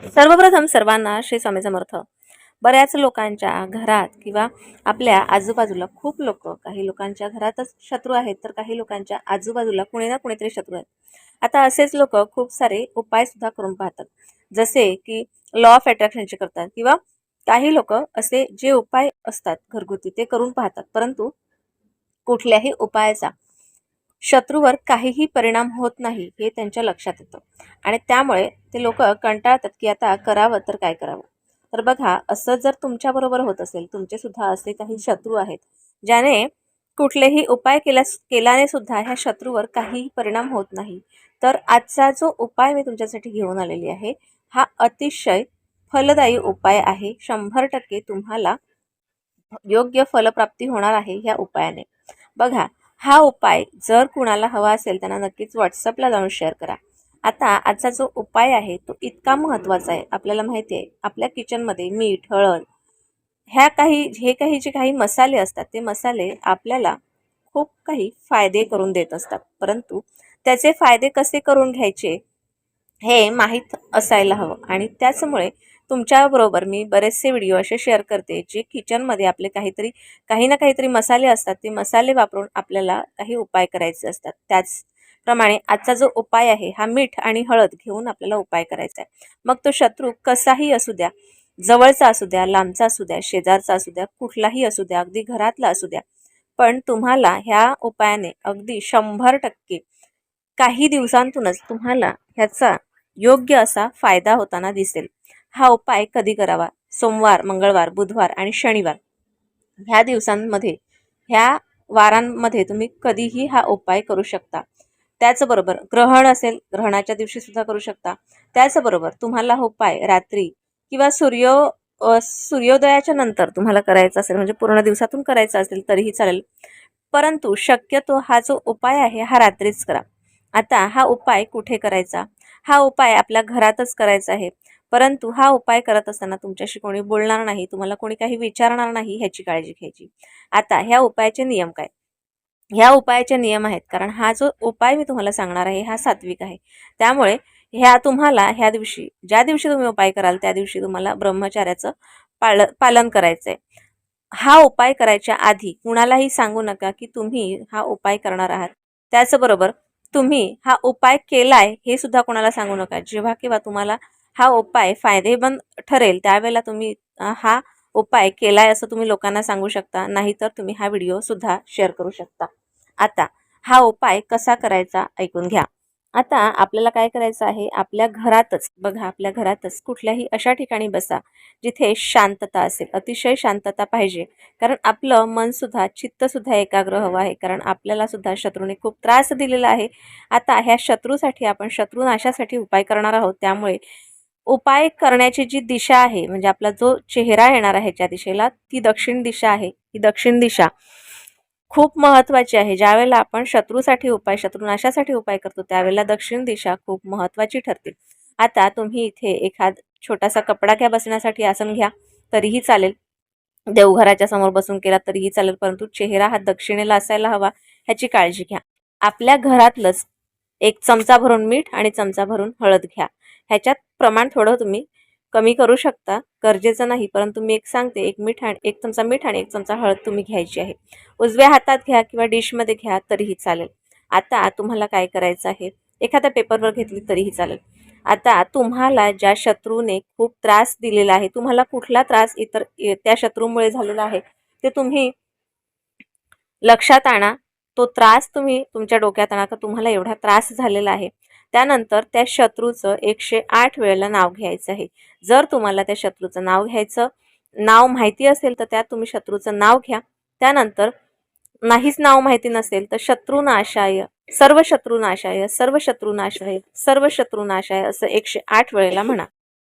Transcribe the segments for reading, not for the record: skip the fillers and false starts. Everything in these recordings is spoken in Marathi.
सर्वप्रथम सर्वांना श्री स्वामी समर्थ. बऱ्याच लोकांच्या घरात किंवा आपल्या आजूबाजूला खूप लोक, काही लोकांच्या घरातच शत्रू आहेत तर काही लोकांच्या आजूबाजूला कुणी ना कुणीतरी शत्रू आहेत. आता असेच लोक खूप सारे उपाय सुद्धा करून पाहतात, जसे की लॉ ऑफ अट्रॅक्शनचे करतात किंवा काही लोक असे जे उपाय असतात घरगुती ते करून पाहतात, परंतु कुठल्याही उपायाचा शत्रूवर काहीही परिणाम होत नाही हे त्यांच्या लक्षात येतं आणि त्यामुळे ते लोक कंटाळतात की आता करावं तर काय करावं. तर बघा, असं जर तुमच्याबरोबर होत असेल, तुमचे सुद्धा असे काही शत्रू आहेत ज्याने कुठलेही उपाय केल्याने सुद्धा ह्या शत्रूवर काहीही परिणाम होत नाही, तर आजचा जो उपाय मी तुमच्यासाठी घेऊन आलेली आहे हा अतिशय फलदायी उपाय आहे. 100% तुम्हाला योग्य फलप्राप्ती होणार आहे ह्या उपायाने. बघा, हा उपाय जर कुणाला हवा असेल त्यांना नक्कीच व्हॉट्सअपला जाऊन शेअर करा. आता आजचा जो उपाय आहे तो इतका महत्त्वाचा आहे. आपल्याला माहिती आहे आपल्या किचनमध्ये मीठ, हळद हे काही जे काही मसाले असतात ते मसाले आपल्याला खूप काही फायदे करून देत असतात, परंतु त्याचे फायदे कसे करून घ्यायचे हे माहीत असायला हवं. आणि त्याचमुळे तुमच्याबरोबर मी बरेचसे व्हिडिओ असे शेअर करते जे किचनमध्ये आपले काही ना काहीतरी मसाले असतात, ते मसाले वापरून आपल्याला काही उपाय करायचे असतात. त्याचप्रमाणे आजचा जो उपाय आहे हा मीठ आणि हळद घेऊन आपल्याला उपाय करायचा आहे. मग तो शत्रू कसाही असू द्या, जवळचा असू द्या, लांबचा असू द्या, शेजारचा असू द्या, कुठलाही असू द्या, अगदी घरातला असू द्या, पण तुम्हाला ह्या उपायाने अगदी 100% काही दिवसांतूनच तुम्हाला ह्याचा योग्य असा फायदा होताना दिसेल. हा उपाय कधी करावा? सोमवार, मंगळवार, बुधवार आणि शनिवार ह्या दिवसांमध्ये, ह्या वारांमध्ये तुम्ही कधीही हा उपाय करू शकता. त्याचबरोबर ग्रहण असेल, ग्रहणाच्या दिवशी सुद्धा करू शकता. त्याचबरोबर तुम्हाला हा उपाय रात्री किंवा सूर्योदयाच्या नंतर तुम्हाला करायचा असेल, म्हणजे पूर्ण दिवसातून करायचा असेल तरीही चालेल, परंतु शक्यतो हा जो उपाय आहे हा रात्रीच करा. आता हा उपाय कुठे करायचा? हा उपाय आपल्या घरातच करायचा आहे, परंतु हा उपाय करत असताना तुमच्याशी कोणी बोलणार नाही, तुम्हाला कोणी काही विचारणार नाही ह्याची काळजी घ्यायची. आता ह्या उपायाचे नियम काय? ह्या उपायाचे नियम आहेत, कारण हा जो उपाय मी तुम्हाला सांगणार आहे हा सात्विक आहे. त्यामुळे ह्या दिवशी, ज्या दिवशी तुम्ही उपाय कराल त्या दिवशी तुम्हाला ब्रह्मचार्याचं पालन करायचं आहे. हा उपाय करायच्या आधी कुणालाही सांगू नका की तुम्ही हा उपाय करणार आहात. त्याचबरोबर तुम्ही हा उपाय केलाय हे सुद्धा कोणाला सांगू नका. जेव्हा केव्हा तुम्हाला हा उपाय फायदेमंद ठरेल त्यावेळेला तुम्ही हा उपाय केलाय असं तुम्ही लोकांना सांगू शकता, नाहीतर तुम्ही हा व्हिडिओ सुद्धा शेअर करू शकता. आता हा उपाय कसा करायचा ऐकून घ्या. आता आपल्याला काय करायचं आहे, आपल्या घरातच बघा, आपल्या घरातच कुठल्याही अशा ठिकाणी बसा जिथे शांतता असेल, अतिशय शांतता पाहिजे, कारण आपलं मनसुद्धा, चित्तसुद्धा एकाग्र हवं आहे, कारण आपल्याला सुद्धा शत्रूने खूप त्रास दिलेला आहे. आता ह्या शत्रूसाठी आपण शत्रुनाशासाठी उपाय करणार आहोत. त्यामुळे उपाय करण्याची जी दिशा आहे, म्हणजे आपला जो चेहरा येणार आहे ज्या दिशेला, ती दक्षिण दिशा आहे. ही दक्षिण दिशा खूप महत्त्वाची आहे. ज्यावेळेला आपण शत्रुनाशासाठी उपाय करतो त्यावेळेला दक्षिण दिशा खूप महत्त्वाची ठरते. आता तुम्ही इथे एखाद छोटासा कपडा घ्या, बसण्यासाठी आसन घ्या तरीही चालेल, देवघराच्या समोर बसून केला तरीही चालेल, परंतु चेहरा हा दक्षिणेला असायला हवा ह्याची काळजी घ्या. आपल्या घरातलंच 1 चमचा भरून मीठ आणि चमचा भरून हळद घ्या. ह्याच्यात प्रमाण थोडं तुम्ही कमी करू शकता, गरजेचं नाही, परंतु मी एक सांगते, 1 चमचा मीठ आणि 1 चमचा हळद तुम्ही घ्यायची आहे. उजव्या हातात घ्या किंवा डिशमध्ये घ्या तरीही चालेल. आता तुम्हाला काय करायचं आहे, एखाद्या पेपरवर घेतली तरीही चालेल. आता तुम्हाला ज्या शत्रूने खूप त्रास दिलेला आहे, तुम्हाला कुठला त्रास त्या शत्रूमुळे झालेला आहे ते तुम्ही लक्षात आणा. तो त्रास तुम्ही तुमच्या डोक्यात आणा का तुम्हाला एवढा त्रास झालेला आहे. त्यानंतर त्या शत्रूचं 108 वेळेला नाव घ्यायचं आहे. जर तुम्हाला त्या शत्रूचं नाव माहिती असेल तर त्यात तुम्ही शत्रूचं नाव घ्या. त्यानंतर नाहीच नाव माहिती नसेल तर शत्रुनाशाय, सर्व शत्रुनाशाय, सर्व शत्रुनाशाय, सर्व शत्रुनाशाय असं 108 वेळेला म्हणा.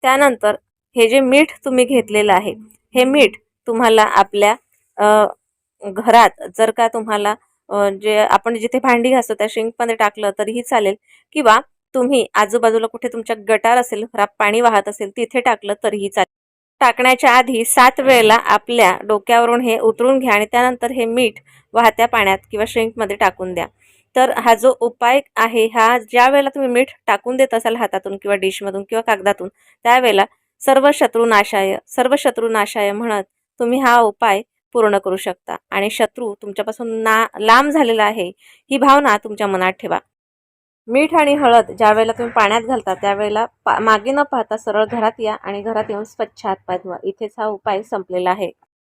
त्यानंतर हे जे मीठ तुम्ही घेतलेलं आहे, हे मीठ तुम्हाला आपल्या घरात, जर का तुम्हाला जे आपण जिथे भांडी घासतो त्या सिंकमध्ये टाकलं तरीही चालेल, किंवा तुम्ही आजूबाजूला कुठे तुमच्या गटार असेल, खराब पाणी वाहत असेल तिथे टाकलं तरीही चालेल. टाकण्याच्या आधी 7 वेळेला आपल्या डोक्यावरून हे उतरून घ्या आणि त्यानंतर हे मीठ वाहत्या पाण्यात किंवा सिंकमध्ये टाकून द्या. तर हा जो उपाय आहे हा ज्या वेळेला तुम्ही मीठ टाकून देत असाल हातातून किंवा डिशमधून किंवा कागदातून, त्यावेळेला सर्व शत्रू नाशाय म्हणत तुम्ही हा उपाय पूर्ण करू शकता आणि शत्रू तुमच्यापासून लांब झालेला आहे ही भावना तुमच्या मनात ठेवा. मीठ आणि हळद ज्या वेळेला तुम्ही पाण्यात घालता त्यावेळेला मागे न पाहता सरळ घरात या आणि घरात येऊन स्वच्छ हातपाय धुवा. इथेच हा उपाय संपलेला आहे.